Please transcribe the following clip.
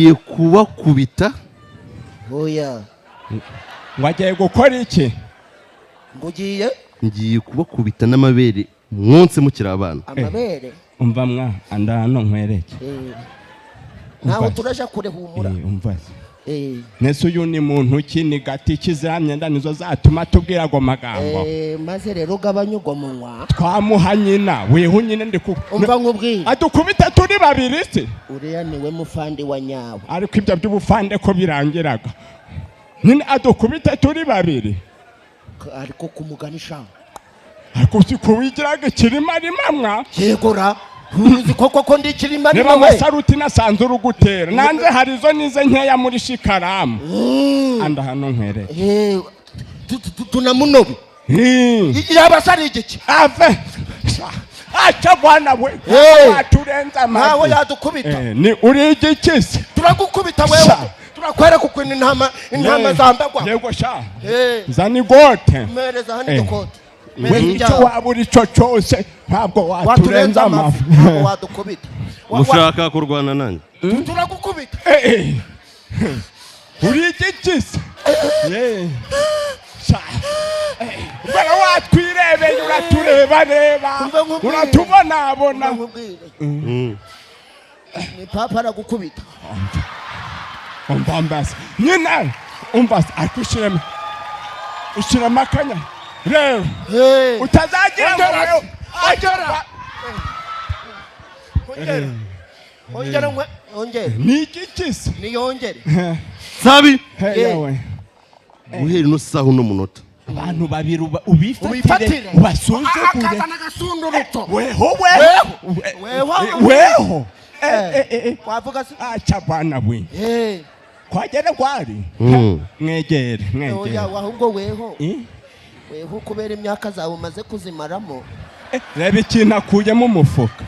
ngiye kubakubita. Oya. Wagiye gukora iki? Ngiye kubakubita n'amabere mwonse mukiri abana. Amabere. Umva mwa andano nkwereke. Naho turaje kure humura. Umva. Nese uyu ni muntu ki ni gati kiziramye ndanizo zatuma tubwira go magambo. Maze rero gabanyugo munwa. Twamuhanyina weho nyine ndiku. Umva nkubwira. Adukubita turi babiri se. Uriya niwe mufandi wa nyawe. Ariko ibyo by'ubufande ko birangiraga. Nyine adukubita turi babiri. Ariko kumuganisha. Ariko sikubigiraga kirima rimamwa. Yegora. Uzi koko ndi kirima rimwe. Niba masaruti nasanze urugutera. Nanze harizo nize nkeya muri shikaramu. Anda hano nkwere. Tunamunobi. Yabasari igiki. Ave. Acha bwana we. Aturenza mazi. Naho yadukubita. Ni uri igiki. Turagukubita wewe. Turakwera kukwina intama zambagwa. Yego sha. Zani gote. Mereza hani gote. Icyo waburi cyo cyose ntabwo waturenza amafu. Ntabwo wadukubita. Mushaka kurwana nanjye. Turagukubita. Uri igiki. Bara watwirebeye uratureba reba. Uratubona bona. Ni papa aragukubita. Umbambas. Nyina. Umbas akushirema. Ushirema kanya. Rero. Utazagira ngo agera. Ongera. Ni igikisi. Ni yongere. Sabi. Yawe. Guhera no saho no munota. Abantu babiri ubifatire. Ubasuzugure. Akazana gasunduruto. Weho. Kwavuga se. Acha bana bwe. Kwagera kwari. Mwegere. Oya ahubwo weho. Weho kubera imyaka zawe umaze kuzimaramo. Reba ikintu akuyemo umufuka.